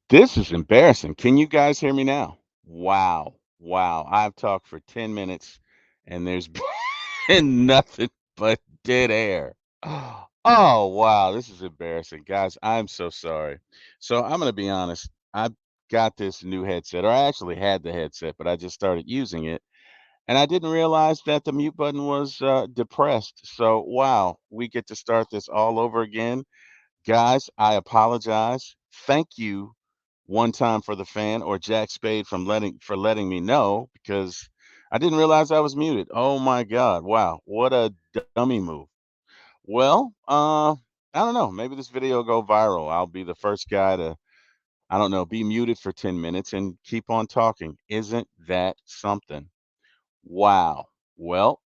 This is embarrassing. Can you guys hear me now? Wow. Wow. I've talked for 10 minutes and there's been nothing but dead air. Oh, wow. This is embarrassing. Guys, I'm so sorry. So I'm going to be honest. I got this new headset, or I actually had the headset, but I just started using it. And I didn't realize that the mute button was depressed. So, wow, we get to start this all over again. Guys, I apologize. Thank you one time for the fan or Jack Spade letting me know because I didn't realize I was muted. Oh my God. Wow. What a dummy move. Well, I don't know. Maybe this video will go viral. I'll be the first guy to, I don't know, be muted for 10 minutes and keep on talking. Isn't that something? Wow. Well,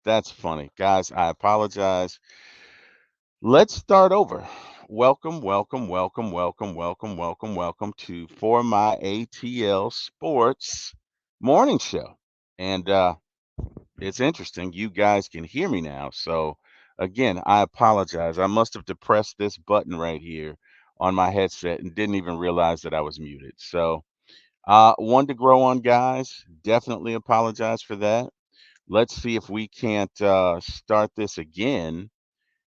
that's funny. Guys, I apologize. Let's start over. Welcome, welcome, welcome, welcome, welcome, welcome, welcome to For My ATL Sports Morning Show. And it's interesting. You guys can hear me now. So, again, I apologize. I must have depressed this button right here on my headset and didn't even realize that I was muted. So, one to grow on, guys. Definitely apologize for that. Let's see if we can't start this again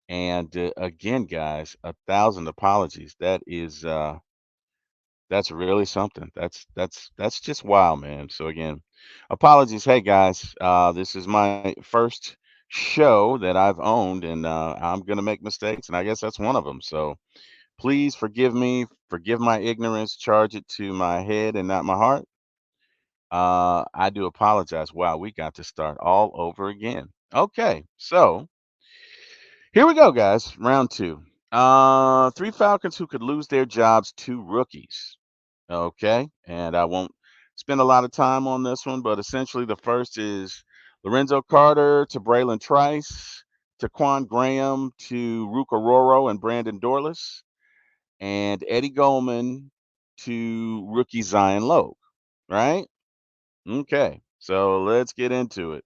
and again, guys, 1,000 apologies. That's really something. That's just wow, man. So again, apologies. Hey guys, this is my first show that I've owned, and I'm gonna make mistakes, and I guess that's one of them. So please forgive me, forgive my ignorance, charge it to my head and not my heart. I do apologize. Wow, we got to start all over again. Okay, so here we go, guys. Round two. Three Falcons who could lose their jobs to rookies. Okay. And I won't spend a lot of time on this one, but essentially the first is Lorenzo Carter to Braylon Trice, to Quan Graham to Ruka Roro and Brandon Dorless, and Eddie Goldman to rookie Zion Logue. Right? Okay. So let's get into it.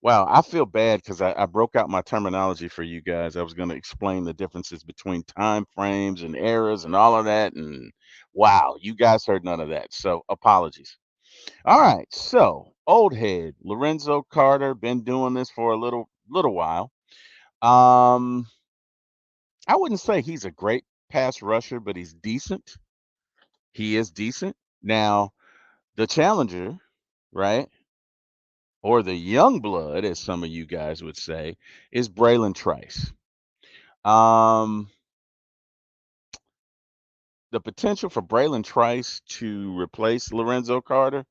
Wow, I feel bad because I broke out my terminology for you guys. I was going to explain the differences between time frames and eras and all of that. And wow, you guys heard none of that. So apologies. All right. So old head, Lorenzo Carter, been doing this for a little while. Um, I wouldn't say he's a great pass rusher, but he's decent. He is decent. Now, the challenger, right? Or the young blood, as some of you guys would say, is Braylon Trice. Um, the potential for Braylon Trice to replace Lorenzo Carter,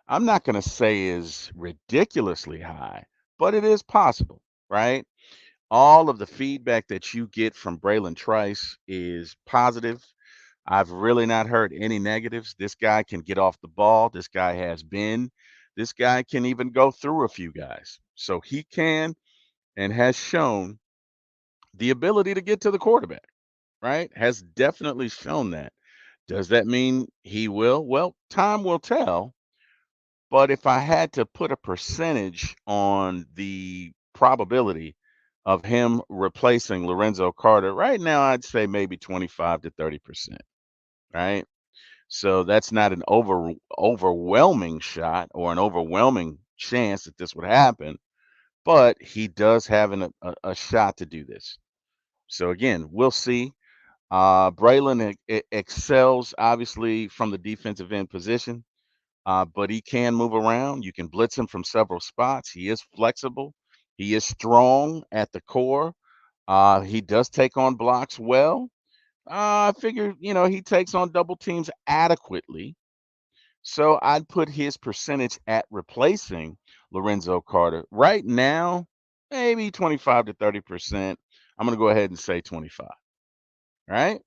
I'm not going to say is ridiculously high, but it is possible, right? All of the feedback that you get from Braylon Trice is positive. I've really not heard any negatives. This guy can get off the ball. This guy has been. This guy can even go through a few guys. So he can and has shown the ability to get to the quarterback, right? Has definitely shown that. Does that mean he will? Well, time will tell. But if I had to put a percentage on the probability of him replacing Lorenzo Carter, right now I'd say maybe 25 to 30%, right? So that's not an overwhelming shot or an overwhelming chance that this would happen, but he does have a shot to do this. So again, we'll see. Braylon excels obviously from the defensive end position, but he can move around. You can blitz him from several spots. He is flexible. He is strong at the core. He does take on blocks well. I figure, he takes on double teams adequately. So I'd put his percentage at replacing Lorenzo Carter right now, maybe 25 to 30%. I'm going to go ahead and say 25. Right?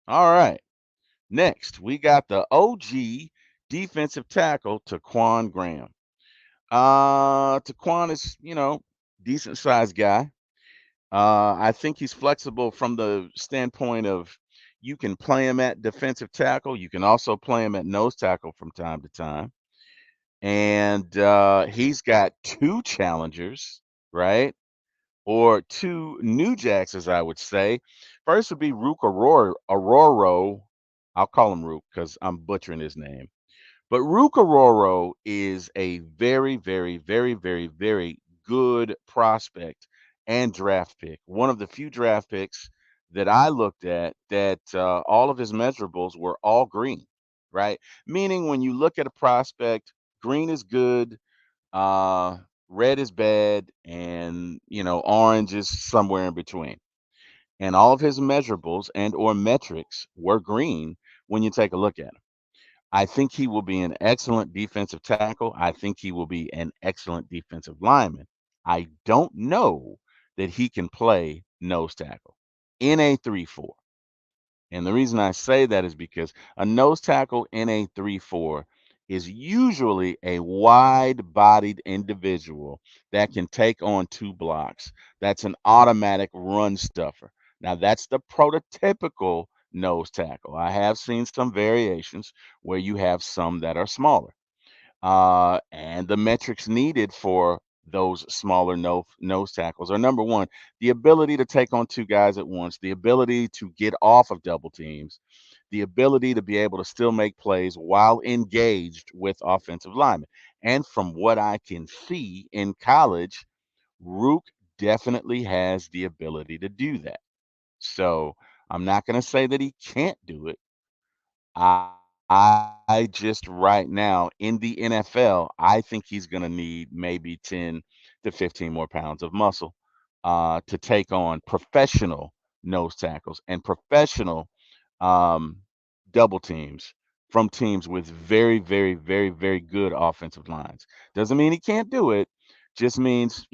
All right. Next, we got the OG defensive tackle, Taquan Graham. Taquan is, decent sized guy. I think he's flexible from the standpoint of you can play him at defensive tackle. You can also play him at nose tackle from time to time. And he's got two challengers, right? Or two new jacks, as I would say. First would be Rook Aurora, I'll call him Rook because I'm butchering his name. But Rukaroro is a very, very, very, very, very good prospect and draft pick. One of the few draft picks that I looked at that all of his measurables were all green, right? Meaning when you look at a prospect, green is good, uh, red is bad, and orange is somewhere in between. And all of his measurables and or metrics were green when you take a look at him. I think he will be an excellent defensive tackle. I think he will be an excellent defensive lineman. I don't know that he can play nose tackle in a 3-4. And the reason I say that is because a nose tackle in a 3-4 is usually a wide bodied individual that can take on two blocks. That's an automatic run stuffer. Now, that's the prototypical nose tackle. I have seen some variations where you have some that are smaller. And the metrics needed for those smaller nose tackles are number one, the ability to take on two guys at once, the ability to get off of double teams, the ability to be able to still make plays while engaged with offensive linemen. And from what I can see in college, Rook definitely has the ability to do that. So I'm not going to say that he can't do it. I just right now in the NFL, I think he's going to need maybe 10 to 15 more pounds of muscle to take on professional nose tackles and professional um, double teams from teams with very, very, very, very good offensive lines. Doesn't mean he can't do it. Just means,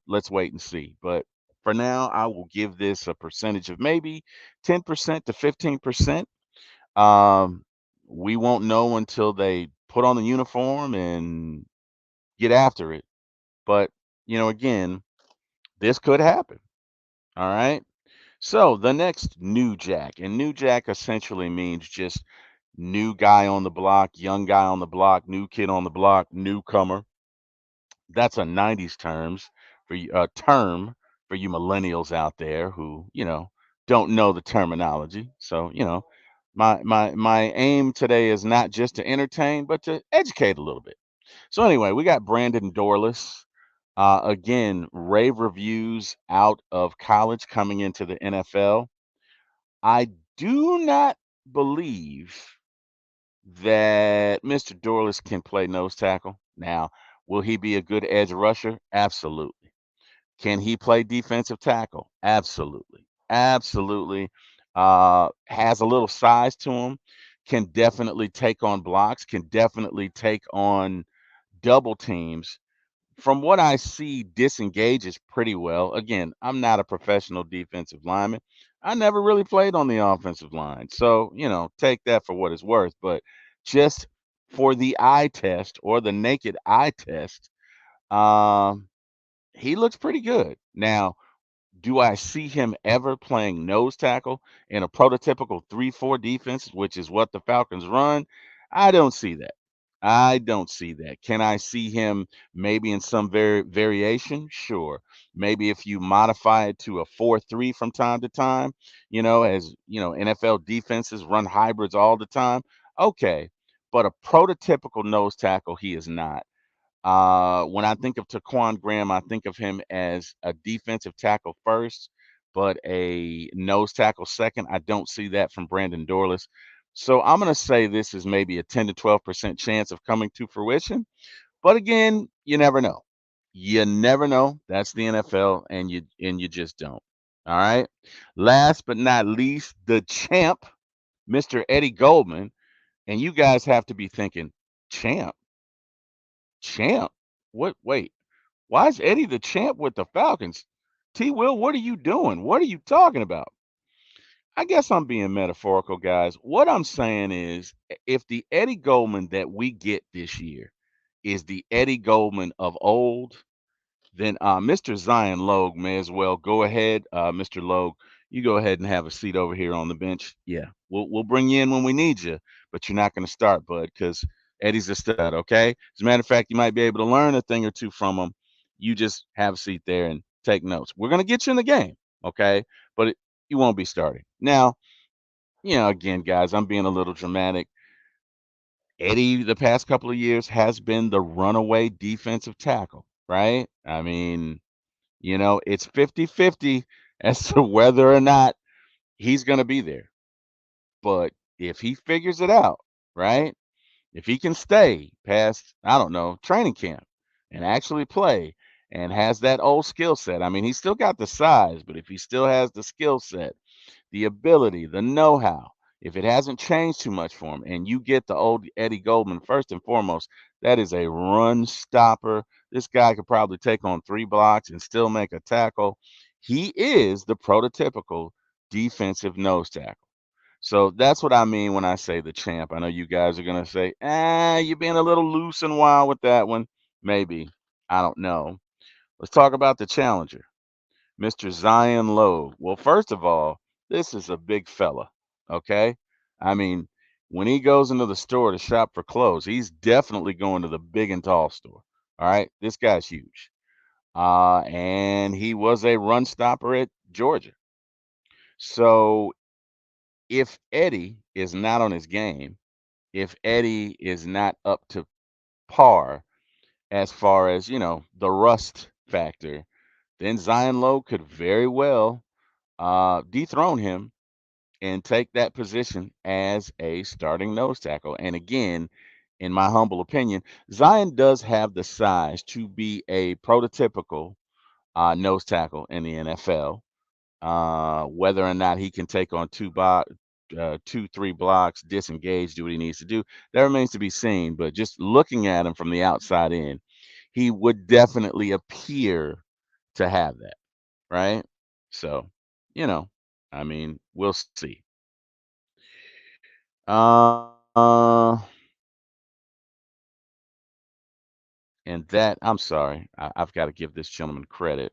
let's wait and see. But for now, I will give this a percentage of maybe 10% to 15%. um, we won't know until they put on the uniform and get after it. But, again, this could happen. All right. So the next new jack, and new jack essentially means just new guy on the block, young guy on the block, new kid on the block, newcomer. That's a 90s term for you millennials out there who, don't know the terminology. So, my aim today is not just to entertain, but to educate a little bit. So anyway, we got Brandon Dorless. Again, rave reviews out of college coming into the NFL. I do not believe that Mr. Dorless can play nose tackle. Now, will he be a good edge rusher? Absolutely. Can he play defensive tackle? Absolutely. Absolutely. Has a little size to him, can definitely take on blocks, can definitely take on double teams. From what I see, disengages pretty well. Again, I'm not a professional defensive lineman. I never really played on the offensive line. So, take that for what it's worth. But just for the eye test or the naked eye test, um, he looks pretty good. Now, do I see him ever playing nose tackle in a prototypical 3-4 defense, which is what the Falcons run? I don't see that. I don't see that. Can I see him maybe in some variation? Sure. Maybe if you modify it to a 4-3 from time to time, as NFL defenses run hybrids all the time. Okay. But a prototypical nose tackle, he is not. When I think of Taquan Graham, I think of him as a defensive tackle first, but a nose tackle second. I don't see that from Brandon Dorless. So I'm going to say this is maybe a 10 to 12% chance of coming to fruition. But again, you never know. You never know. That's the NFL, and you just don't. All right. Last but not least, the champ, Mr. Eddie Goldman, and you guys have to be thinking, champ, champ. What? Wait. Why is Eddie the champ with the Falcons? T. Will, what are you doing? What are you talking about? I guess I'm being metaphorical, guys. What I'm saying is, if the Eddie Goldman that we get this year is the Eddie Goldman of old, then Mr. Zion Logue may as well go ahead. Mr. Logue, you go ahead and have a seat over here on the bench. Yeah, we'll bring you in when we need you, but you're not going to start, bud, because Eddie's a stud. Okay. As a matter of fact, you might be able to learn a thing or two from him. You just have a seat there and take notes. We're going to get you in the game, okay? But you won't be starting now. again, guys, I'm being a little dramatic. Eddie, the past couple of years, has been the runaway defensive tackle, right? I mean, it's 50-50 as to whether or not he's going to be there. But if he figures it out, right? If he can stay past, I don't know, training camp and actually play and has that old skill set. I mean, he's still got the size, but if he still has the skill set, the ability, the know-how, if it hasn't changed too much for him, and you get the old Eddie Goldman, first and foremost, that is a run stopper. This guy could probably take on 3 blocks and still make a tackle. He is the prototypical defensive nose tackle. So that's what I mean when I say the champ. I know you guys are gonna say, you're being a little loose and wild with that one. Maybe. I don't know. Let's talk about the challenger, Mr. Zion Lowe. Well, first of all, this is a big fella. Okay. I mean, when he goes into the store to shop for clothes, he's definitely going to the big and tall store. All right. This guy's huge. And he was a run stopper at Georgia. So if Eddie is not on his game, if Eddie is not up to par as far as, the rust factor, then Zion Lowe could very well dethrone him and take that position as a starting nose tackle. And again, in my humble opinion, Zion does have the size to be a prototypical nose tackle in the NFL. Whether or not he can take on 3 blocks, disengage, do what he needs to do, that remains to be seen. But just looking at him from the outside in, he would definitely appear to have that, right? So, you know, I mean, we'll see. Uh, and that, I'm sorry, I've got to give this gentleman credit.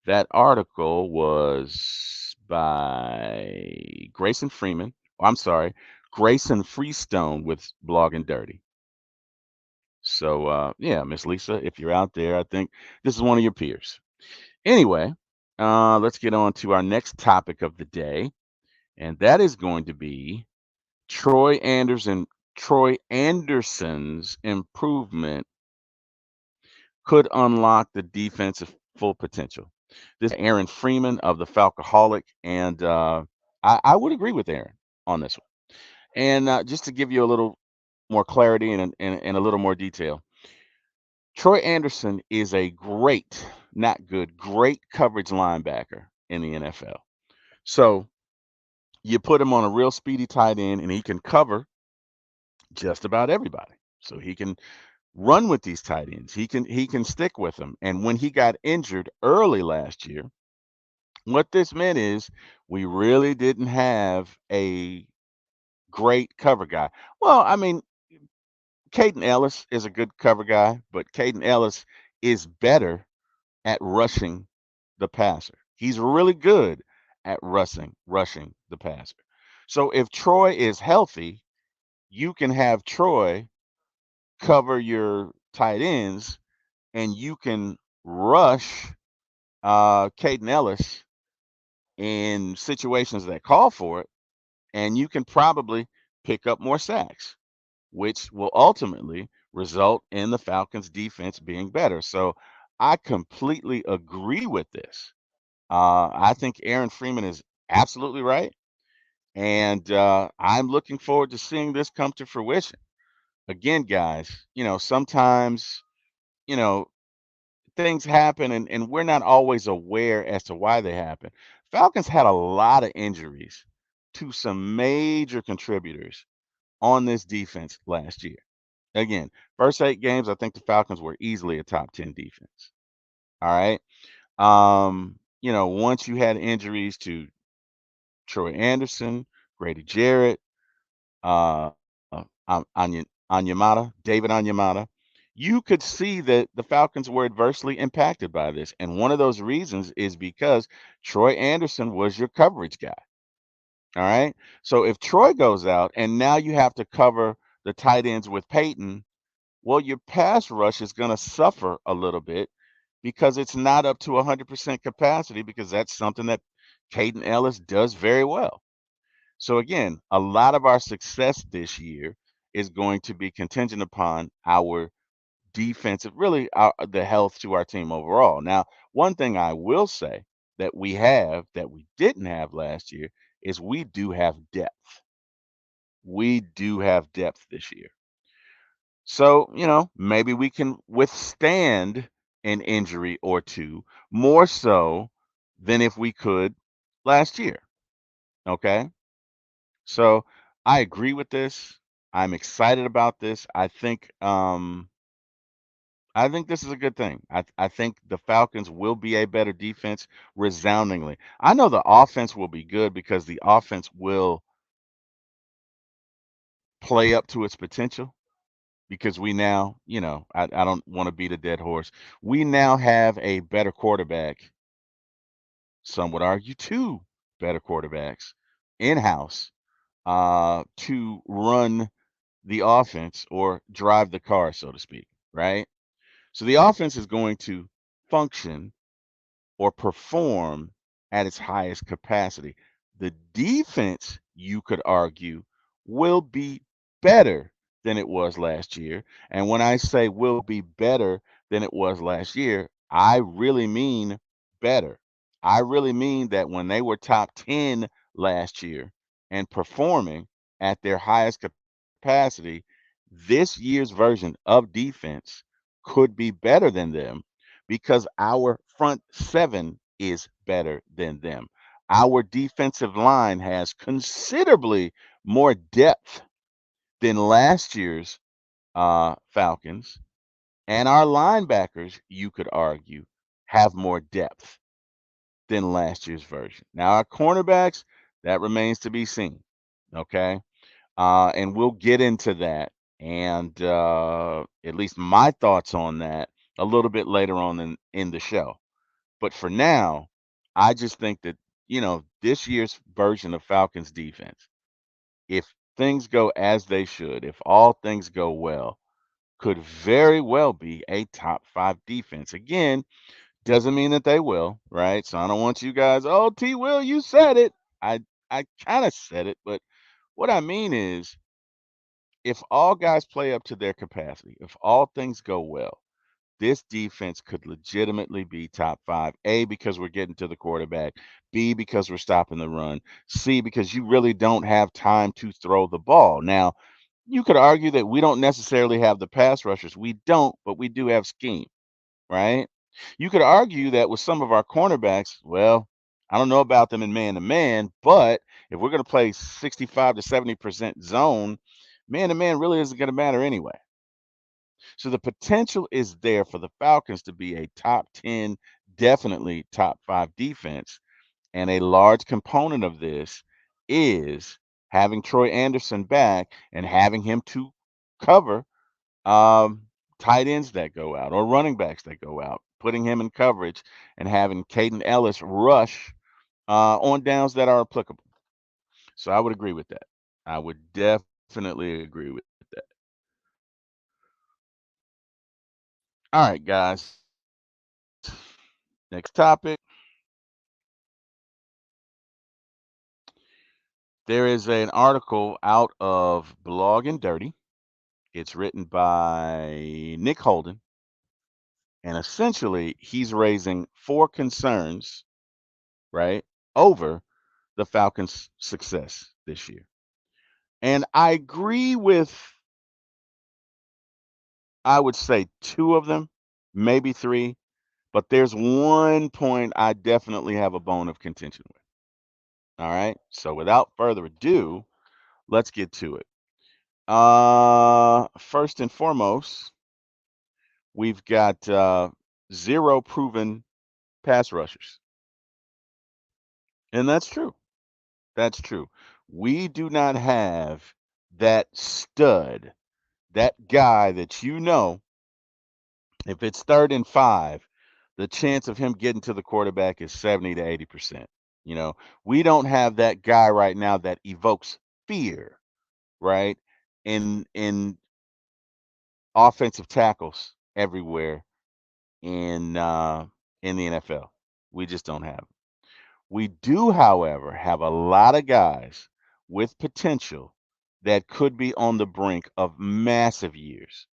That article was by Grayson Freeman. I'm sorry, Grayson Freestone with Blog and Dirty. So, yeah, Miss Lisa, if you're out there, I think this is one of your peers. Anyway, let's get on to our next topic of the day, and that is going to be Troy Anderson. Troy Anderson's improvement could unlock the defensive full potential. This is Aaron Freeman of the Falcoholic, and I would agree with Aaron on this one. And just to give you a little more clarity and a little more detail, Troy Anderson is a great, not good, great coverage linebacker in the NFL. So you put him on a real speedy tight end, and he can cover just about everybody. So he can run with these tight ends. He can stick with them. And when he got injured early last year, what this meant is we really didn't have a great cover guy. Well, I mean, Caden Ellis is a good cover guy, but Caden Ellis is better at rushing the passer. He's really good at rushing the passer. So if Troy is healthy, you can have Troy cover your tight ends and you can rush Caden Ellis in situations that call for it, and you can probably pick up more sacks, which will ultimately result in the Falcons' defense being better. So I completely agree with this. I think Aaron Freeman is absolutely right, and I'm looking forward to seeing this come to fruition. Again, guys, sometimes, you know, things happen and we're not always aware as to why they happen. Falcons had a lot of injuries to some major contributors on this defense last year. Again, first 8 games, I think the Falcons were easily a top 10 defense. All right. Once you had injuries to Troy Anderson, Grady Jarrett, uh, David Anyamata, you could see that the Falcons were adversely impacted by this. And one of those reasons is because Troy Anderson was your coverage guy. All right. So if Troy goes out and now you have to cover the tight ends with Peyton, well, your pass rush is going to suffer a little bit because it's not up to 100% capacity because that's something that Caden Ellis does very well. So again, a lot of our success this year is going to be contingent upon our defensive, really the health to our team overall. Now, one thing I will say that we have that we didn't have last year is we do have depth. We do have depth this year. So, maybe we can withstand an injury or two more so than if we could last year. Okay. So I agree with this. I'm excited about this. I think this is a good thing. I think the Falcons will be a better defense resoundingly. I know the offense will be good because the offense will play up to its potential because we now, I don't want to beat a dead horse. We now have a better quarterback. Some would argue two better quarterbacks in house to run the offense or drive the car, so to speak, right? So the offense is going to function or perform at its highest capacity. The defense, you could argue, will be better than it was last year. And when I say will be better than it was last year, I really mean better. I really mean that when they were top 10 last year and performing at their highest capacity, this year's version of defense could be better than them because our front seven is better than them. Our defensive line has considerably more depth than last year's Falcons, and our linebackers, you could argue, have more depth than last year's version. Now, our cornerbacks, that remains to be seen. Okay. And we'll get into that and at least my thoughts on that a little bit later on in the show. But for now, I just think that, this year's version of Falcons defense, if things go as they should, if all things go well, could very well be a top five defense. Again, doesn't mean that they will, right? So I don't want you guys, oh, T Will, you said it. I kind of said it, but what I mean is if all guys play up to their capacity, if all things go well, this defense could legitimately be top five. A, because we're getting to the quarterback. B, because we're stopping the run. C, because you really don't have time to throw the ball. Now, you could argue that we don't necessarily have the pass rushers. We don't, but we do have scheme, right? You could argue that with some of our cornerbacks, well, I don't know about them in man to man, but if we're going to play 65 to 70% zone, man to man really isn't going to matter anyway. So the potential is there for the Falcons to be a top 10, definitely top five defense. And a large component of this is having Troy Anderson back and having him to cover tight ends that go out or running backs that go out, putting him in coverage and having Caden Ellis rush on downs that are applicable. So I would agree with that. I would definitely agree with that. All right, guys. Next topic. There is an article out of Blog and Dirty. It's written by Nick Holden, and essentially he's raising four concerns, right, over the Falcons' success this year. And I agree with, I would say, two of them, maybe three, but there's one point I definitely have a bone of contention with. All right. So without further ado, let's get to it. First and foremost, we've got zero proven pass rushers. And that's true. That's true. We do not have that stud, that guy that if it's 3rd and 5, the chance of him getting to the quarterback is 70 to 80%. You know, we don't have that guy right now that evokes fear, right? In offensive tackles everywhere in the NFL. We just don't have. We do, however, have a lot of guys with potential that could be on the brink of massive years,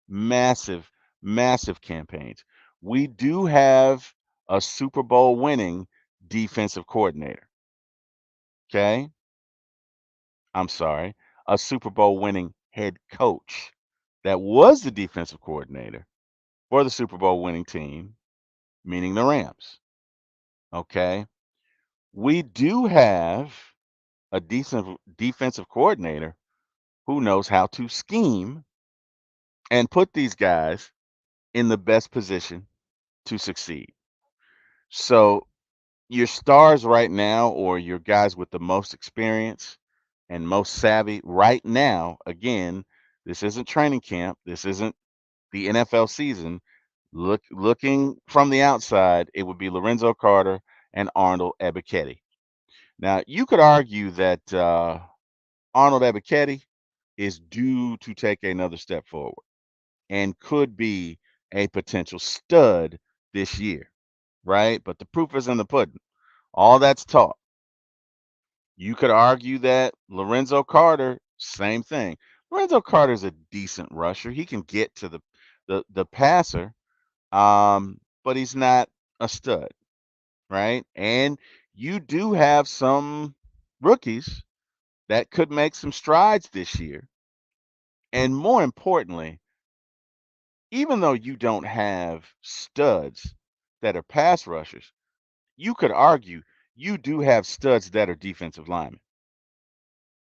massive, massive campaigns. We do have a Super Bowl winning defensive coordinator. Okay. I'm sorry, a Super Bowl winning head coach that was the defensive coordinator for the Super Bowl winning team, meaning the Rams. Okay. We do have a decent defensive coordinator who knows how to scheme and put these guys in the best position to succeed. So, your stars right now, or your guys with the most experience and most savvy right now, again, this isn't training camp, this isn't the NFL season. Looking from the outside, it would be Lorenzo Carter and Arnold Ebiketie. Now, you could argue that Arnold Ebiketie is due to take another step forward and could be a potential stud this year, right? But the proof is in the pudding. All that's talk. You could argue that Lorenzo Carter, same thing. Lorenzo Carter's a decent rusher. He can get to the passer, but he's not a stud, right? And you do have some rookies that could make some strides this year. And more importantly, even though you don't have studs that are pass rushers, you could argue you do have studs that are defensive linemen.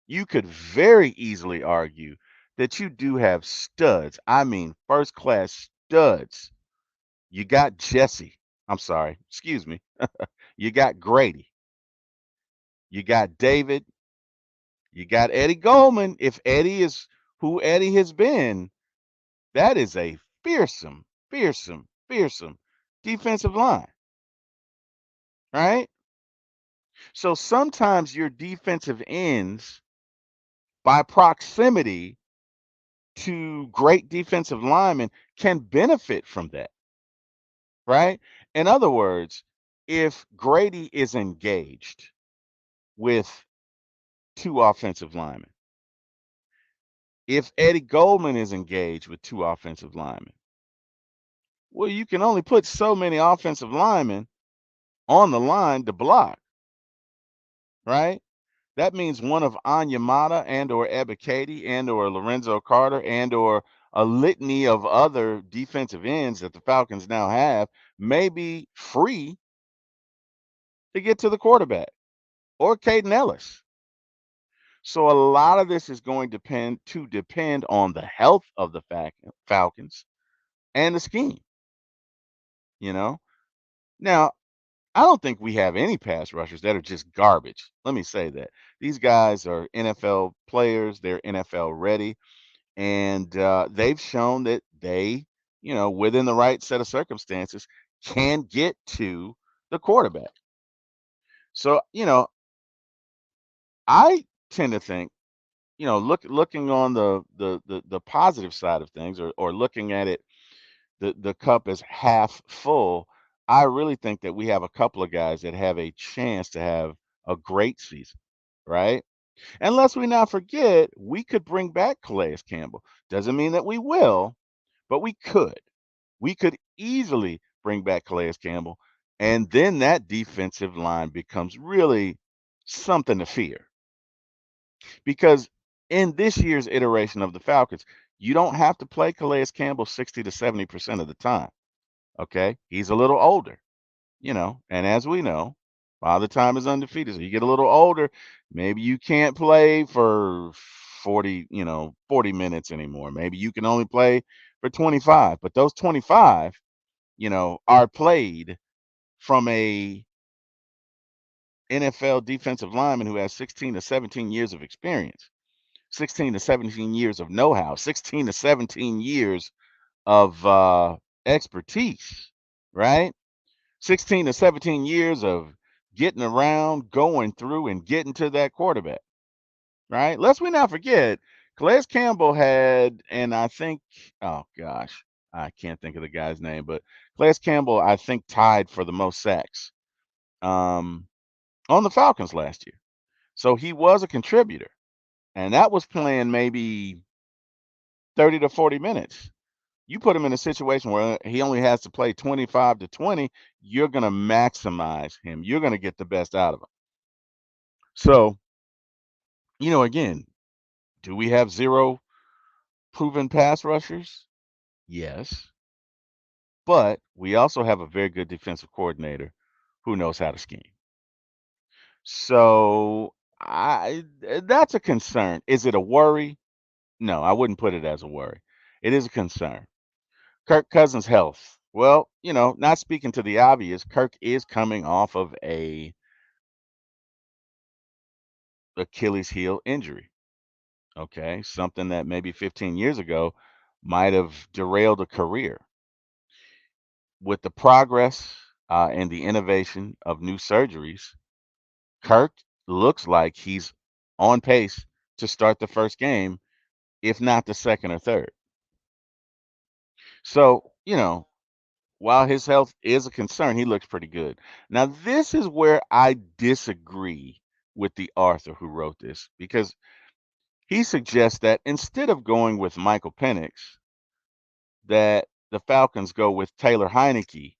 You could very easily argue that you do have studs. I mean, first class studs. You got Jesse. I'm sorry, excuse me. You got Grady. You got David. You got Eddie Goldman. If Eddie is who Eddie has been, that is a fearsome, fearsome, fearsome defensive line, right? So sometimes your defensive ends, by proximity to great defensive linemen, can benefit from that, right? In other words, if Grady is engaged with two offensive linemen, if Eddie Goldman is engaged with two offensive linemen, well, you can only put so many offensive linemen on the line to block, right? That means one of Anyamata and or Ebiketie and or Lorenzo Carter and or a litany of other defensive ends that the Falcons now have may be free to get to the quarterback or Caden Ellis. So a lot of this is going to depend on the health of the Falcons and the scheme, you know. Now, I don't think we have any pass rushers that are just garbage. Let me say that. These guys are NFL players, they're NFL ready, and they've shown that they, within the right set of circumstances, can get to the quarterback. So, I tend to think, looking on the positive side of things, or looking at it, the cup is half full. I really think that we have a couple of guys that have a chance to have a great season, right? And lest we not forget, we could bring back Calais Campbell. Doesn't mean that we will, but we could. We could easily bring back Calais Campbell, and then that defensive line becomes really something to fear. Because in this year's iteration of the Falcons, you don't have to play Calais Campbell 60 to 70% of the time. Okay. He's a little older, and as we know, Father Time is undefeated. So you get a little older, maybe you can't play for 40 minutes anymore. Maybe you can only play for 25, but those 25, are played from a NFL defensive lineman who has 16 to 17 years of experience, 16 to 17 years of know-how, 16 to 17 years of expertise, right? 16 to 17 years of getting around, going through, and getting to that quarterback, right? Lest we not forget, Calais Campbell had, and I think, oh gosh, I can't think of the guy's name, but Calais Campbell, I think, tied for the most sacks on the Falcons last year. So he was a contributor, and that was playing maybe 30 to 40 minutes. You put him in a situation where he only has to play 25 to 20, you're going to maximize him. You're going to get the best out of him. So, again, do we have zero proven pass rushers? Yes. But we also have a very good defensive coordinator who knows how to scheme. So, that's a concern. Is it a worry? No, I wouldn't put it as a worry. It is a concern. Kirk Cousins' health. Well, not speaking to the obvious, Kirk is coming off of a Achilles heel injury. Okay, something that maybe 15 years ago might have derailed a career. With the progress and the innovation of new surgeries, Kirk looks like he's on pace to start the first game, if not the second or third. So, while his health is a concern, he looks pretty good. Now, this is where I disagree with the author who wrote this because he suggests that instead of going with Michael Penix, that the Falcons go with Taylor Heineke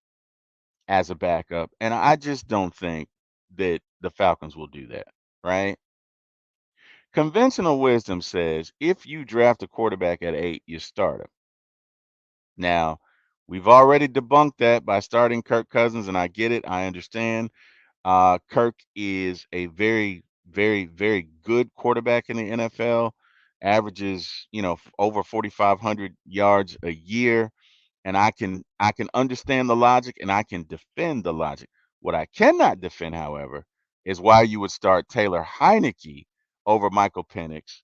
as a backup, and I just don't think that the Falcons will do that, right? Conventional wisdom says if you draft a quarterback at 8, you start him. Now, we've already debunked that by starting Kirk Cousins, and I get it. I understand. Kirk is a very, very, very good quarterback in the NFL, averages, over 4,500 yards a year. And I can understand the logic and I can defend the logic. What I cannot defend, however, is why you would start Taylor Heineke over Michael Penix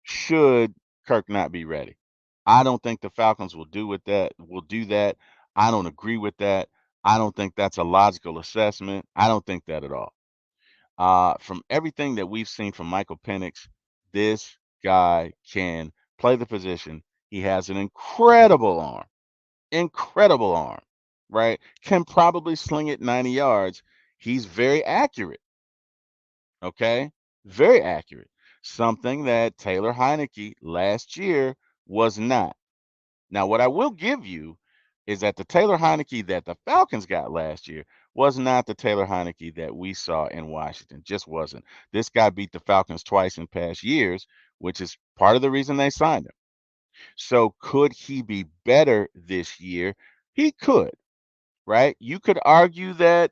should Kirk not be ready. I don't think the Falcons will do that. I don't agree with that. I don't think that's a logical assessment. I don't think that at all. From everything that we've seen from Michael Penix, this guy can play the position. He has an incredible arm, right? Can probably sling it 90 yards. He's very accurate, okay? Very accurate. Something that Taylor Heineke last year was not. Now, what I will give you is that the Taylor Heineke that the Falcons got last year was not the Taylor Heineke that we saw in Washington. Just wasn't. This guy beat the Falcons twice in past years, which is part of the reason they signed him. So could he be better this year? He could, right? You could argue that,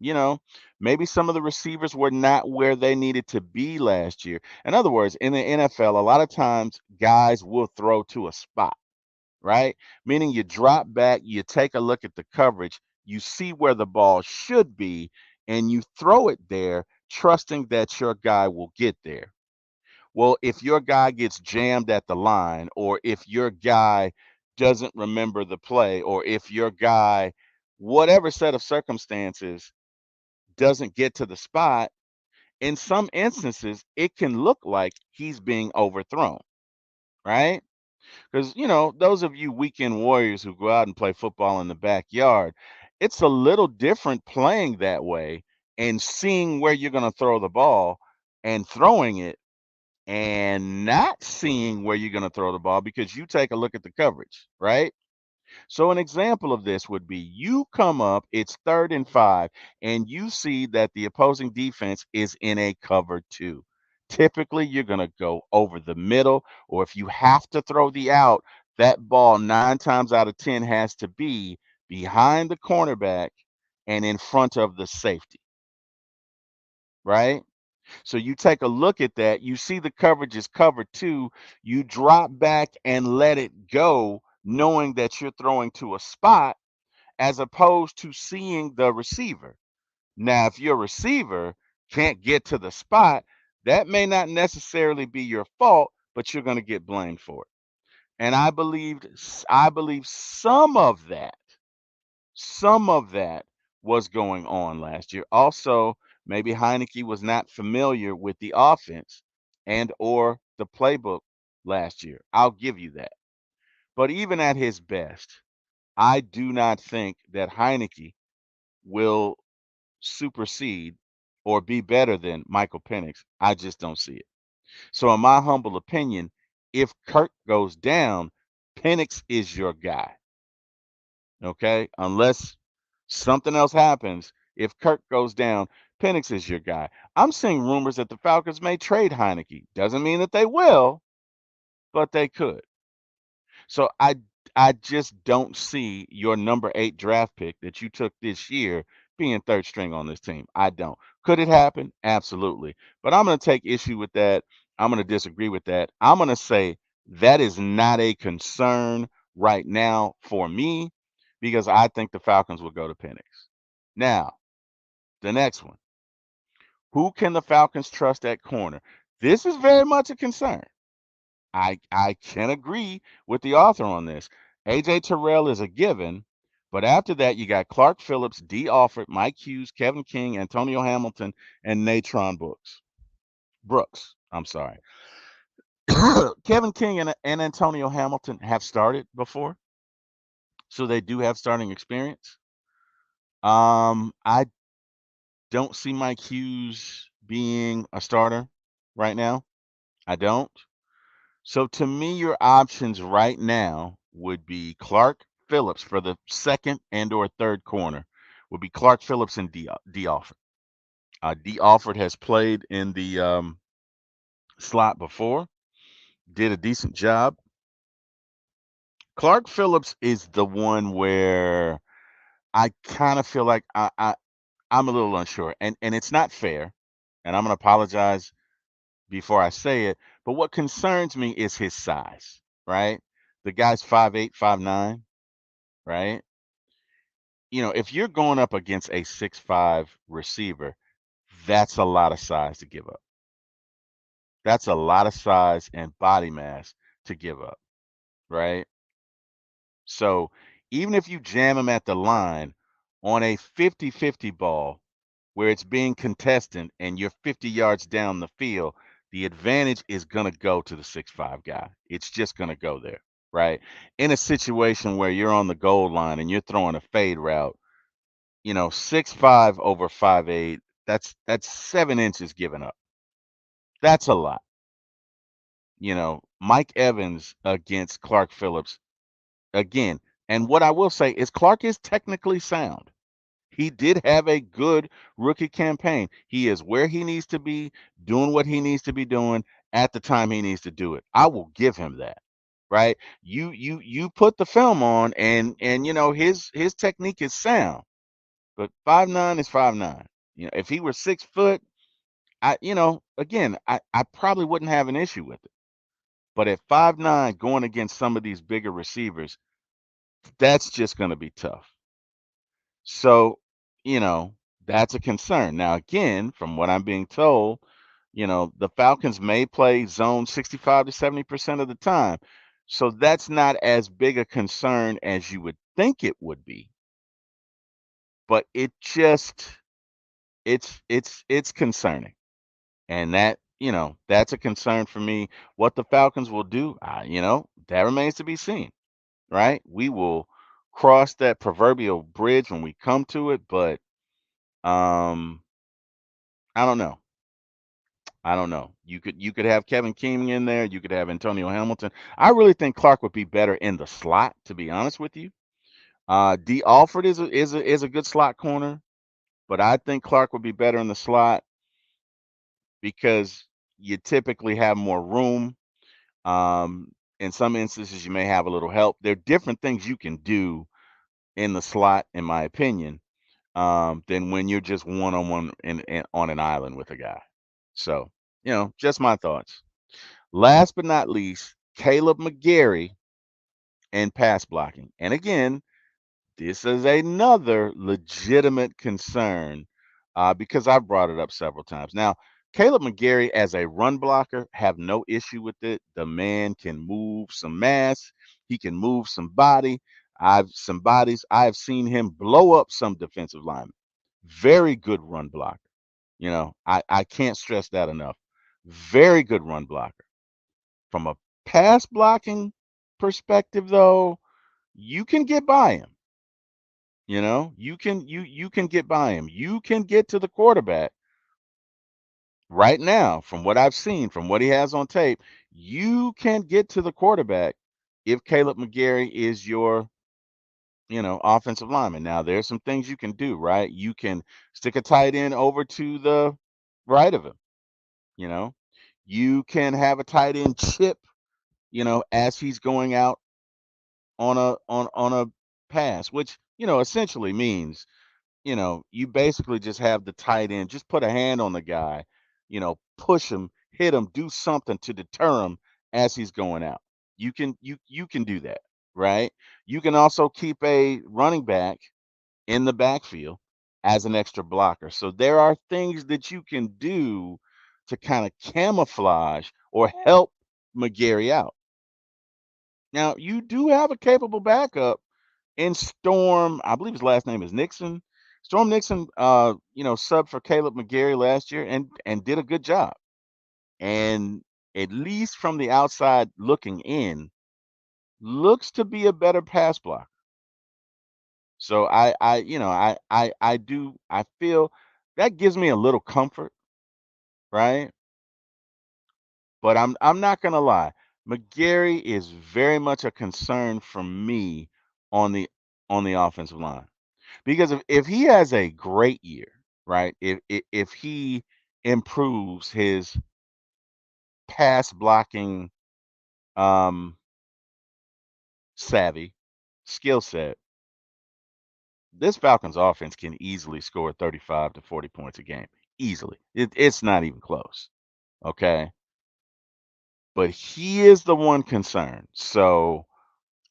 you know, maybe some of the receivers were not where they needed to be last year. In other words, in the NFL, a lot of times guys will throw to a spot, right? Meaning you drop back, you take a look at the coverage, you see where the ball should be, and you throw it there, trusting that your guy will get there. Well, if your guy gets jammed at the line, or if your guy doesn't remember the play, or if your guy, whatever set of circumstances, doesn't get to the spot, in some instances, it can look like he's being overthrown, right? Because, those of you weekend warriors who go out and play football in the backyard, it's a little different playing that way and seeing where you're going to throw the ball and throwing it and not seeing where you're going to throw the ball because you take a look at the coverage, right? So an example of this would be you come up, it's 3rd and 5, and you see that the opposing defense is in a cover 2. Typically, you're going to go over the middle, or if you have to throw the out, that ball 9 times out of 10 has to be behind the cornerback and in front of the safety, right? So you take a look at that, you see the coverage is cover 2, you drop back and let it go, knowing that you're throwing to a spot as opposed to seeing the receiver. Now, if your receiver can't get to the spot, that may not necessarily be your fault, but you're going to get blamed for it. And I believe some of that was going on last year. Also, maybe Heineke was not familiar with the offense and or the playbook last year. I'll give you that. But even at his best, I do not think that Heineke will supersede or be better than Michael Penix. I just don't see it. So, in my humble opinion, if Kirk goes down, Penix is your guy. Okay, unless something else happens, if Kirk goes down, Penix is your guy. I'm seeing rumors that the Falcons may trade Heineke. Doesn't mean that they will, but they could. So I just don't see your number 8 draft pick that you took this year being third string on this team. I don't. Could it happen? Absolutely. But I'm going to take issue with that. I'm going to disagree with that. I'm going to say that is not a concern right now for me because I think the Falcons will go to Penix. Now, the next one. Who can the Falcons trust at corner? This is very much a concern. I can agree with the author on this. AJ Terrell is a given, but after that you got Clark Phillips, D. Alford, Mike Hughes, Kevin King, Antonio Hamilton, and Natron Brooks. I'm sorry. Kevin King and Antonio Hamilton have started before, so they do have starting experience. I don't see Mike Hughes being a starter right now. I don't. So to me, your options right now would be Clark Phillips for the second and or third corner. Would be Clark Phillips and D. Alford. D. Alford has played in the slot before, did a decent job. Clark Phillips is the one where I kind of feel like I'm a little unsure, and it's not fair, and I'm gonna apologize before I say it. But what concerns me is his size, right? The guy's 5'8", 5'9", right? If you're going up against a 6'5" receiver, that's a lot of size to give up. That's a lot of size and body mass to give up, right? So even if you jam him at the line on a 50-50 ball where it's being contested and you're 50 yards down the field, the advantage is going to go to the 6'5" guy. It's just going to go there, right? In a situation where you're on the goal line and you're throwing a fade route, 6'5" over 5'8", that's 7 inches given up. That's a lot. Mike Evans against Clark Phillips again. And what I will say is Clark is technically sound. He did have a good rookie campaign. He is where he needs to be, doing what he needs to be doing at the time he needs to do it. I will give him that. Right? You put the film on and his technique is sound. But 5'9" is 5'9". If he were 6 foot, I probably wouldn't have an issue with it. But at 5'9", going against some of these bigger receivers, that's just going to be tough. So, that's a concern. Now, again, from what I'm being told, the Falcons may play zone 65 to 70% of the time. So that's not as big a concern as you would think it would be. But it's concerning. And that's a concern for me. What the Falcons will do, that remains to be seen, right? We will cross that proverbial bridge when we come to it, but um, I don't know. I don't know. You could have Kevin King in there. You could have Antonio Hamilton. I really think Clark would be better in the slot, to be honest with you. D. Alford is a good slot corner, but I think Clark would be better in the slot because you typically have more room. In some instances, you may have a little help. There are different things you can do in the slot, in my opinion, than when you're just one-on-one on an island with a guy. So, just my thoughts. Last but not least, Caleb McGarry and pass blocking. And again, this is another legitimate concern because I've brought it up several times. Now, Caleb McGarry as a run blocker, have no issue with it. The man can move some mass. He can move some body. Some bodies. I have seen him blow up some defensive linemen. Very good run blocker. I can't stress that enough. Very good run blocker. From a pass blocking perspective, though, you can get by him. You can get by him. You can get to the quarterback, right now, from what I've seen, from what he has on tape, you can get to the quarterback if Caleb McGarry is your, offensive lineman. Now, there's some things you can do, right? You can stick a tight end over to the right of him, you know. You can have a tight end chip, as he's going out on a pass, which, essentially means, you basically just have the tight end just put a hand on the guy, push him, hit him, do something to deter him as he's going out. You can do that, right? You can also keep a running back in the backfield as an extra blocker. So there are things that you can do to kind of camouflage or help McGarry out. Now, you do have a capable backup in Storm. I believe his last name is Nixon. Storm Nixon, subbed for Caleb McGarry last year and did a good job. And at least from the outside looking in, looks to be a better pass blocker. So I feel that gives me a little comfort, right? But I'm not gonna lie. McGarry is very much a concern for me on the offensive line. Because if he has a great year, right? If he improves his pass blocking um savvy skill set, this Falcons offense can easily score 35 to 40 points a game. Easily. It's not even close. Okay. But he is the one concern. So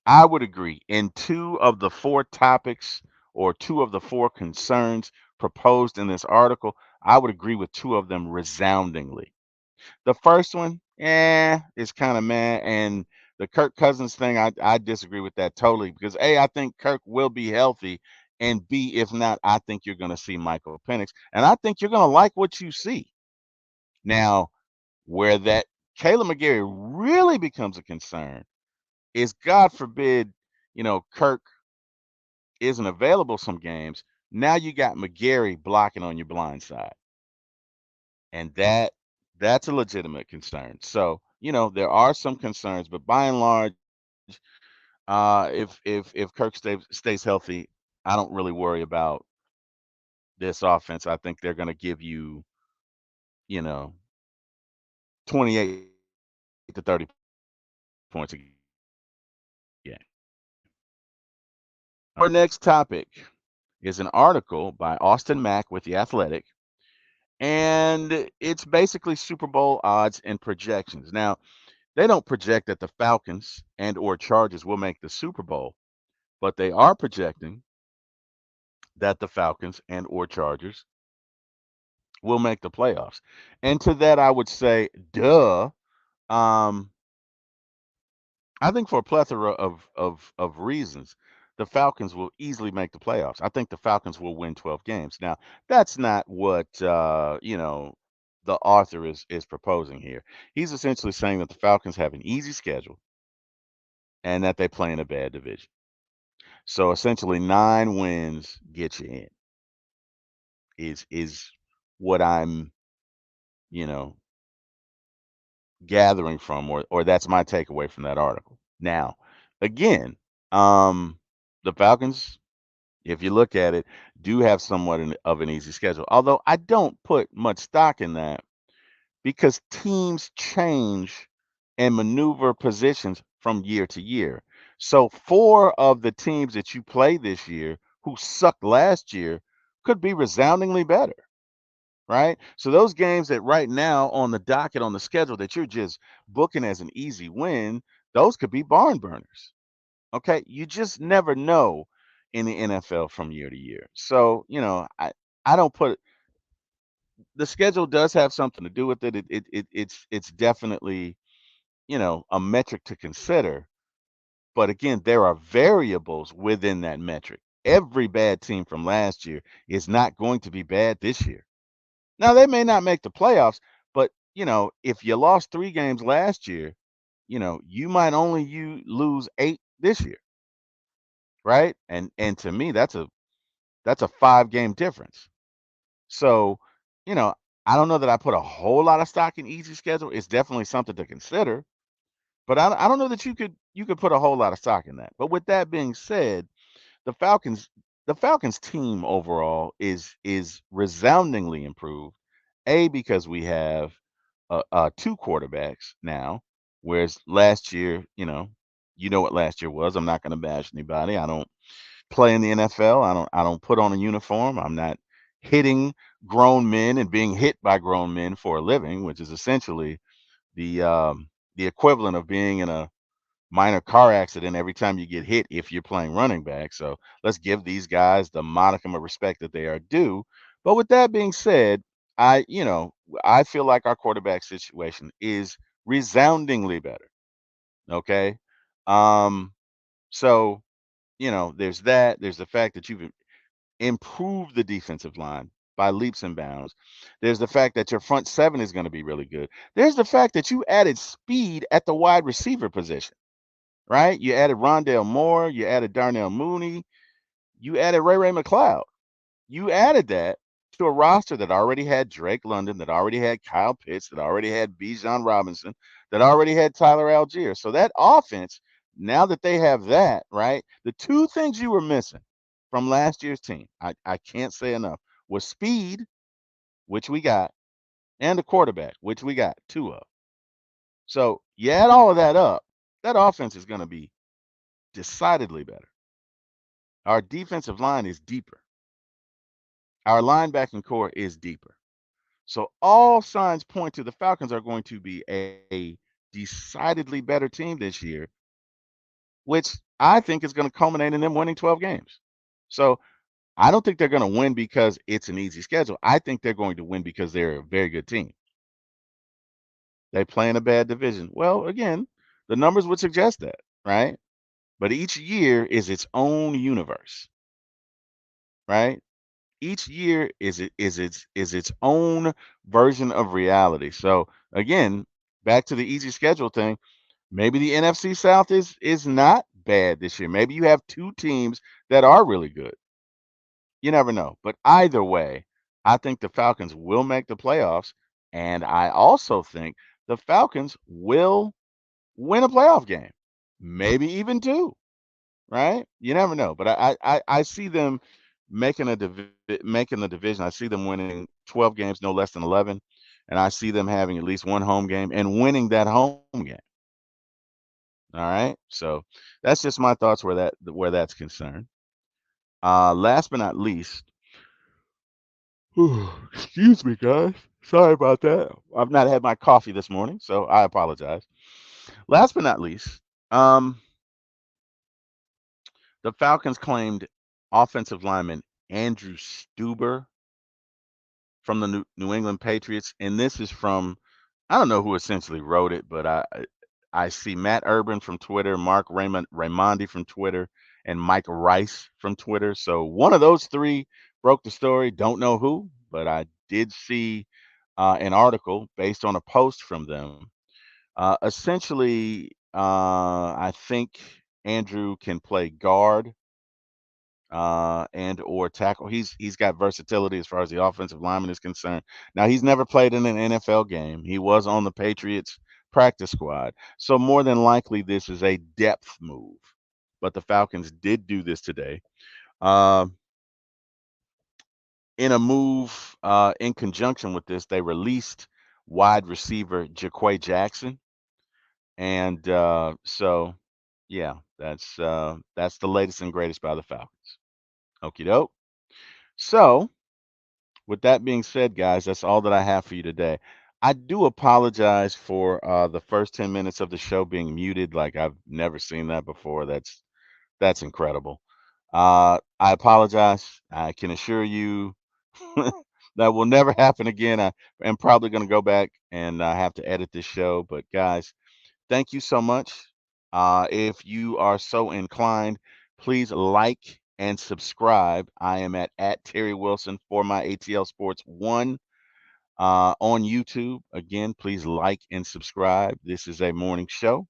I would agree. In two of the four topics or two of the four concerns proposed in this article, I would agree with two of them resoundingly. The first one, is kind of meh. And the Kirk Cousins thing, I disagree with that totally because A, I think Kirk will be healthy. And B, if not, I think you're going to see Michael Penix. And I think you're going to like what you see. Now, where that Caleb McGarry really becomes a concern is God forbid, Kirk isn't available some games. Now you got McGarry blocking on your blind side. And that's a legitimate concern. So, there are some concerns, but by and large, if Kirk stays healthy, I don't really worry about this offense. I think they're going to give you, you know, 28 to 30 points a game. Our next topic is an article by Austin Mack with The Athletic, and it's basically Super Bowl odds and projections. Now, they don't project that the Falcons and or Chargers will make the Super Bowl, but they are projecting that the Falcons and or Chargers will make the playoffs. And to that I would say, duh. Um, I think for a plethora of reasons, the Falcons will easily make the playoffs. I think the Falcons will win 12 games. Now, that's not what the author is proposing here. He's essentially saying that the Falcons have an easy schedule and that they play in a bad division. So essentially 9 wins get you in is what I'm, you know, gathering from or that's my takeaway from that article. Now, again, the Falcons, if you look at it, do have somewhat of an easy schedule. Although I don't put much stock in that because teams change and maneuver positions from year to year. So 4 of the teams that you play this year who sucked last year could be resoundingly better, right? So those games that right now on the docket on the schedule that you're just booking as an easy win, those could be barn burners. Okay, you just never know in the NFL from year to year. So, I don't put the schedule does have something to do with it. It's definitely, a metric to consider. But again, there are variables within that metric. Every bad team from last year is not going to be bad this year. Now they may not make the playoffs, but if you lost 3 games last year, you might only you lose 8 this year, right? And to me, that's a 5-game difference. So, you know, I don't know that I put a whole lot of stock in easy schedule. It's definitely something to consider, but I don't know that you could put a whole lot of stock in that. But with that being said, the Falcons the Falcons team overall is resoundingly improved. A, because we have two quarterbacks now, whereas last year, you know what last year was. I'm not going to bash anybody. I don't play in the NFL. I don't put on a uniform. I'm not hitting grown men and being hit by grown men for a living, which is essentially the equivalent of being in a minor car accident every time you get hit if you're playing running back. So let's give these guys the modicum of respect that they are due. But with that being said, I feel like our quarterback situation is resoundingly better. Okay. Um, so, there's that. There's the fact that you've improved the defensive line by leaps and bounds. There's the fact that your front seven is going to be really good. There's the fact that you added speed at the wide receiver position, right? You added Rondale Moore, you added Darnell Mooney, you added Ray McLeod. You added that to a roster that already had Drake London, that already had Kyle Pitts, that already had Bijan Robinson, that already had Tyler Algier. So that offense, now that they have that, right? The two things you were missing from last year's team, I can't say enough, was speed, which we got, and the quarterback, which we got two of. So you add all of that up, that offense is going to be decidedly better. Our defensive line is deeper. Our linebacking core is deeper. So all signs point to the Falcons are going to be a decidedly better team this year, which I think is going to culminate in them winning 12 games. So I don't think they're going to win because it's an easy schedule. I think they're going to win because they're a very good team. They play in a bad division. Well, again, the numbers would suggest that, right? But each year is its own universe, right? Each year is its own version of reality. So again, back to the easy schedule thing. Maybe the NFC South is not bad this year. Maybe you have two teams that are really good. You never know. But either way, I think the Falcons will make the playoffs, and I also think the Falcons will win a playoff game, maybe even two. Right? You never know, but I see them making the division. I see them winning 12 games, no less than 11, and I see them having at least one home game and winning that home game. All right, so that's just my thoughts where that's concerned. Last but not least, excuse me, guys. Sorry about that. I've not had my coffee this morning, so I apologize. Last but not least, um, the Falcons claimed offensive lineman Andrew Stuber from the New England Patriots, and this is from I don't know who essentially wrote it, but I see Matt Urban from Twitter, Mark Raimondi from Twitter, and Mike Rice from Twitter. So one of those three broke the story. Don't know who, but I did see an article based on a post from them. Essentially, I think Andrew can play guard and or tackle. He's got versatility as far as the offensive lineman is concerned. Now he's never played in an NFL game. He was on the Patriots practice squad, so more than likely this is a depth move. But the Falcons did do this today uh, in a move in conjunction with this. They released wide receiver Jaquay Jackson, and so yeah, that's the latest and greatest by the Falcons. Okie doke. So with that being said, guys, that's all that I have for you today. I do apologize for the first 10 minutes of the show being muted. Like I've never seen that before. That's incredible. I apologize. I can assure you that will never happen again. I am probably going to go back and have to edit this show. But guys, thank you so much. If you are so inclined, please like and subscribe. I am at Terry Wilson for my ATL Sports 1 on YouTube. Again, please like and subscribe. This is a morning show.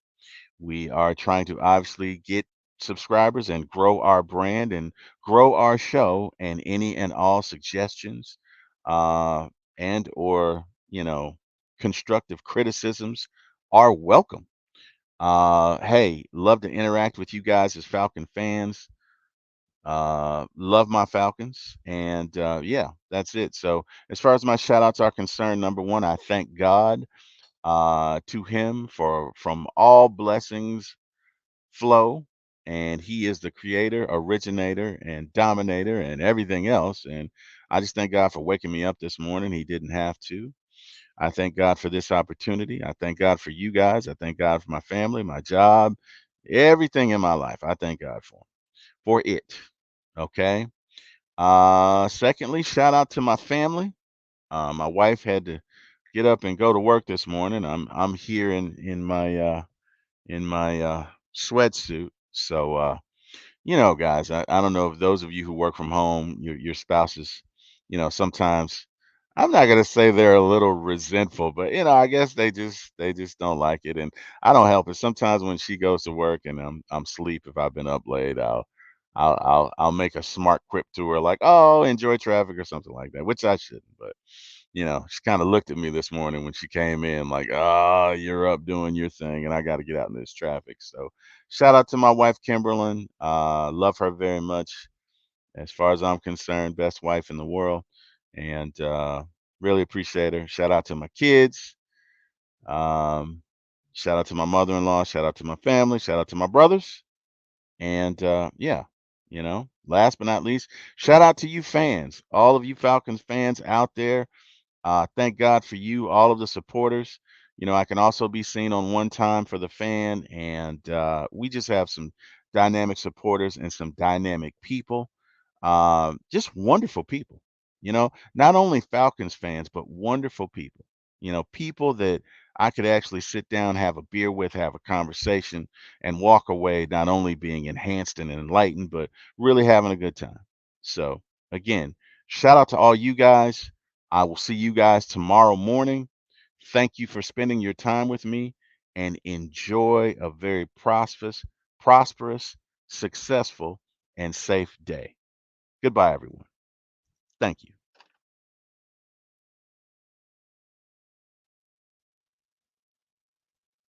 We are trying to obviously get subscribers and grow our brand and grow our show. And any and all suggestions, uh, and or, constructive criticisms are welcome. Hey, love to interact with you guys as Falcon fans. Love my Falcons, and yeah, that's it. So as far as my shout outs are concerned, number one, I thank God to him for from all blessings flow, and he is the creator, originator, and dominator, and everything else. And I just thank God for waking me up this morning. He didn't have to. I thank God for this opportunity. I thank God for you guys. I thank God for my family, my job, everything in my life. I thank God for it. Okay. Secondly, shout out to my family. My wife had to get up and go to work this morning. I'm here in my sweatsuit. So guys, I don't know if those of you who work from home, your spouses, sometimes I'm not gonna say they're a little resentful, but I guess they just don't like it. And I don't help it. Sometimes when she goes to work and I'm asleep, if I've been up late, I'll make a smart quip to her like, "Oh, enjoy traffic" or something like that, which I shouldn't. But she kind of looked at me this morning when she came in like, "Oh, you're up doing your thing, and I got to get out in this traffic." So, shout out to my wife, Kimberlyn. Love her very much. As far as I'm concerned, best wife in the world, and really appreciate her. Shout out to my kids. Um, Shout out to my mother-in-law. Shout out to my family. Shout out to my brothers. And yeah, last but not least, shout out to you fans, all of you Falcons fans out there. Thank God for you, all of the supporters. I can also be seen on One Time for the Fan, and we just have some dynamic supporters and some dynamic people. Just wonderful people. Not only Falcons fans, but wonderful people. People that I could actually sit down, have a beer with, have a conversation, and walk away not only being enhanced and enlightened, but really having a good time. So, again, shout out to all you guys. I will see you guys tomorrow morning. Thank you for spending your time with me and enjoy a very prosperous, successful, and safe day. Goodbye, everyone. Thank you.